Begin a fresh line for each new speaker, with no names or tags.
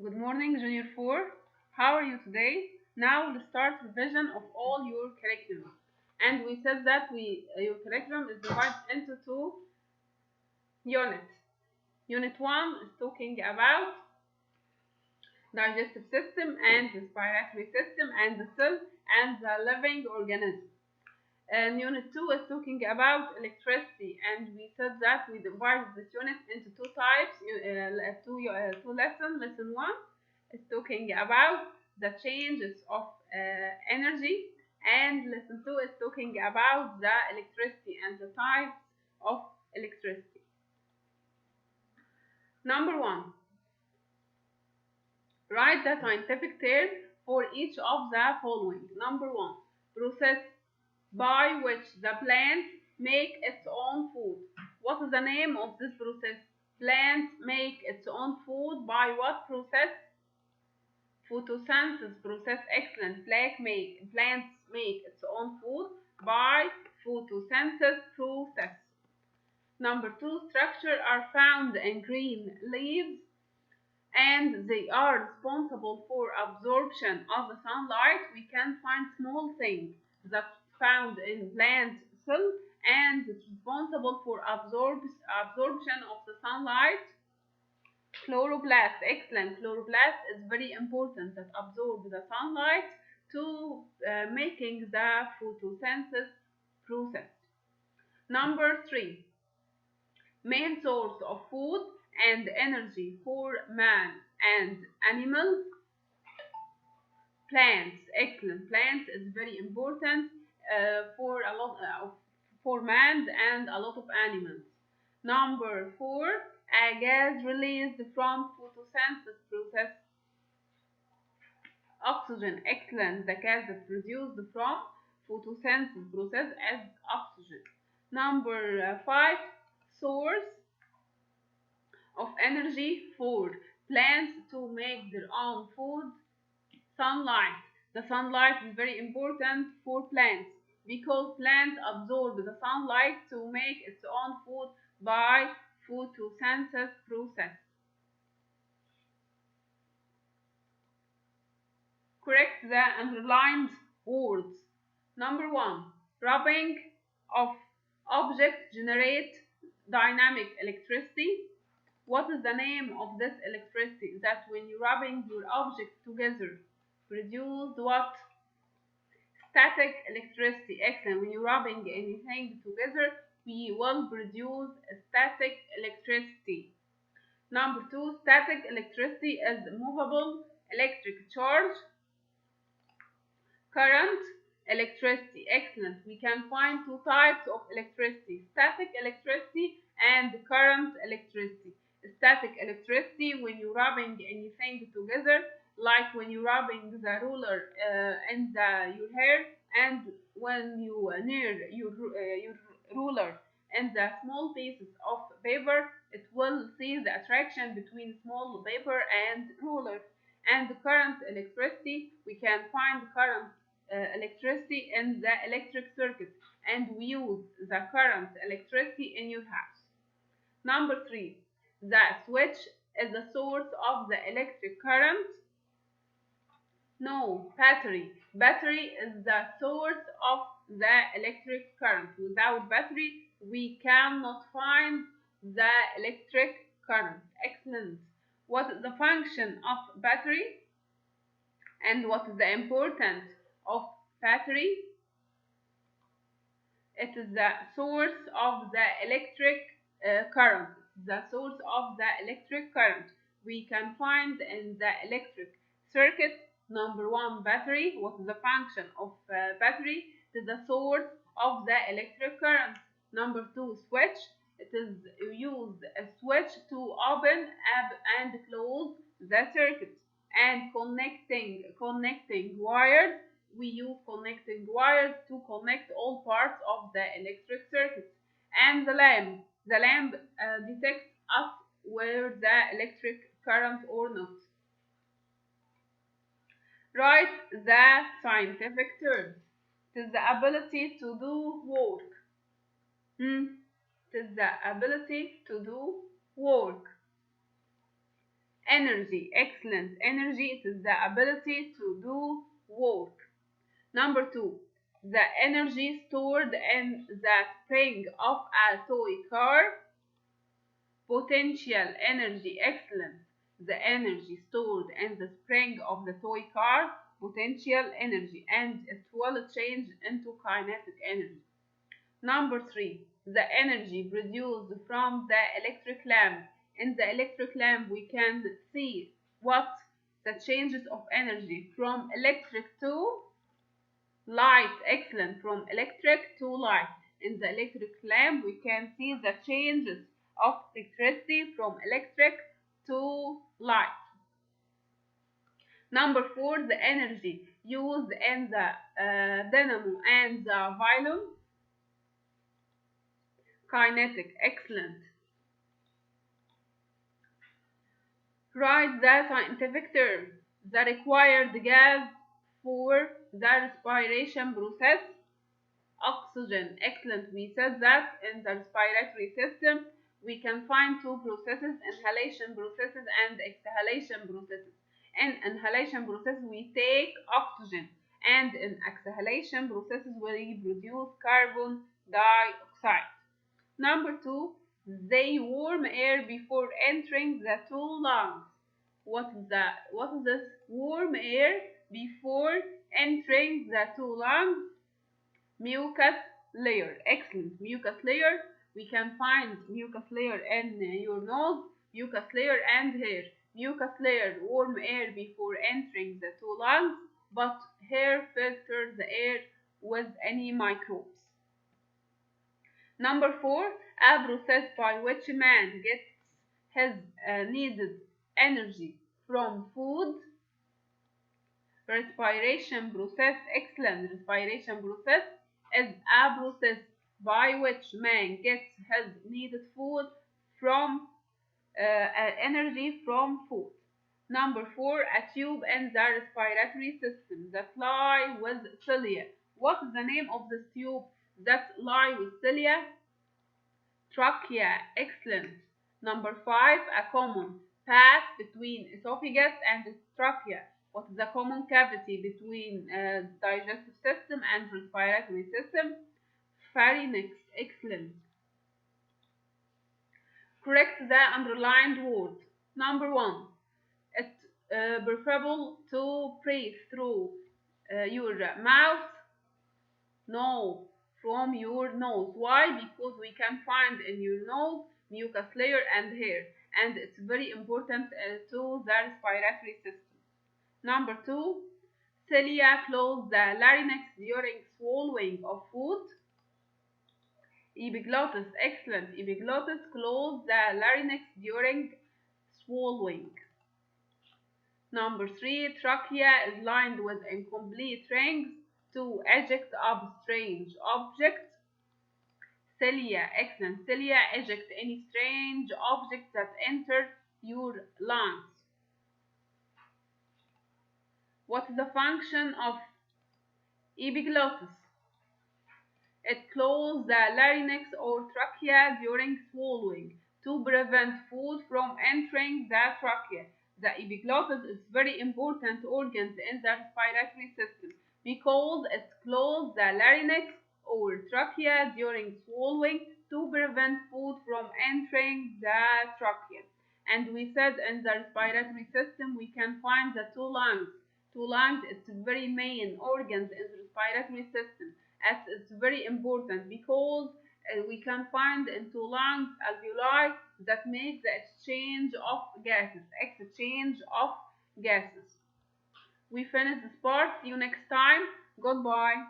Good morning, Junior 4. How are you today? Now let's start revision of all your curriculum. And we said that your curriculum is divided into two units. Unit 1 is talking about digestive system and respiratory system and the cell and the living organism. And unit 2 is talking about electricity, and we said that we divided this unit into two types, two lessons. Lesson 1 is talking about the changes of energy, and lesson 2 is talking about the electricity and the types of electricity. Number 1, write the scientific term for each of the following. Number 1, process by which the plant make its own food. What is the name of this process? Plants make its own food by what process? Photosynthesis process. Excellent. Plants make its own food by photosynthesis process. Number 2, structure are found in green leaves and they are responsible for absorption of the sunlight. We can find small things that found in plant cell and it's responsible for absorption of the sunlight. Chloroplast. Excellent. Chloroplast is very important that absorb the sunlight to making the photosynthesis process. Number 3, main source of food and energy for man and animals. Plants. Excellent. Plants is very important for a lot for man and a lot of animals. Number 4, a gas released from photosynthesis process. Oxygen. Excellent. The gas that produced from photosynthesis process as oxygen. Number 5, source of energy for plants to make their own food. Sunlight. The sunlight is very important for plants because plants absorb the sunlight to make its own food by photosynthesis process. Correct the underlined words. Number 1, rubbing of objects generate dynamic electricity. What is the name of this electricity? That when you're rubbing your objects together produce what? Static electricity. Excellent. When you're rubbing anything together, we will produce static electricity. Number 2, static electricity is movable electric charge. Current electricity. Excellent. We can find two types of electricity: static electricity and current electricity. Static electricity, when you're rubbing anything together, like when you're rubbing the ruler in your hair, and when you near your ruler and the small pieces of paper, it will see the attraction between small paper and ruler. And the current electricity, we can find current electricity in the electric circuit, and we use the current electricity in your house. Number 3, the switch is the source of the electric current. No, battery. Battery is the source of the electric current. Without battery, we cannot find the electric current. Excellent. What is the function of battery? And what is the importance of battery? It is the source of the electric current. The source of the electric current we can find in the electric circuit. Number 1, battery. What is the function of battery? It is the source of the electric current. Number 2, switch. It is used a switch to open and close the circuit. And connecting wires, we use connecting wires to connect all parts of the electric circuit. And the lamp detects us where the electric current or not. Write the scientific terms. It is the ability to do work. It is the ability to do work. Energy, excellent. Energy, it is the ability to do work. Number 2, the energy stored in the spring of a toy car. Potential energy, excellent. The energy stored in the spring of the toy car, potential energy, and it will change into kinetic energy. Number 3, the energy produced from the electric lamp. In the electric lamp, we can see what the changes of energy from electric to light, excellent, from electric to light. In the electric lamp, we can see the changes of electricity from electric to light. Number 4, the energy used in the dynamo and the violin. Kinetic, excellent. Write the scientific term, the required gas for the respiration process. Oxygen, excellent. We said that in the respiratory system we can find two processes, inhalation processes and exhalation processes. In inhalation process we take oxygen, and in exhalation processes we produce carbon dioxide. Number 2, they warm air before entering the two lungs. What is this? Warm air before entering the two lungs. Mucus layer, excellent. Mucus layer, we can find mucus layer in your nose, mucus layer and hair. Mucus layer warm air before entering the two lungs, but hair filters the air with any microbes. Number 4, a process by which man gets his needed energy from food. Respiration process, excellent. Respiration process is a process by which man gets his needed food from energy from food. Number 4, a tube in the respiratory system that lie with cilia. What is the name of this tube that lie with cilia? Trachea, excellent. Number 5, a common path between esophagus and trachea. What is the common cavity between digestive system and respiratory system? Pharynx, excellent. Correct the underlined word. Number 1, it's preferable to breathe through your mouth. No, from your nose. Why? Because we can find in your nose mucus layer and hair, and it's very important to the respiratory system. Number 2, cilia close the larynx during swallowing of food. Epiglottis, excellent. Epiglottis close the larynx during swallowing. Number 3, trachea is lined with incomplete rings to eject up strange objects. Cilia, excellent. Cilia eject any strange objects that enter your lungs. What is the function of epiglottis? It closes the larynx or trachea during swallowing to prevent food from entering the trachea. The epiglottis is very important organ in the respiratory system because it closes the larynx or trachea during swallowing to prevent food from entering the trachea. And we said in the respiratory system we can find the two lungs. Two lungs, it's very main organs in the respiratory system. As it's very important because we can find in two lungs alveoli that make the exchange of gases. We finish this part. See you next time. Goodbye.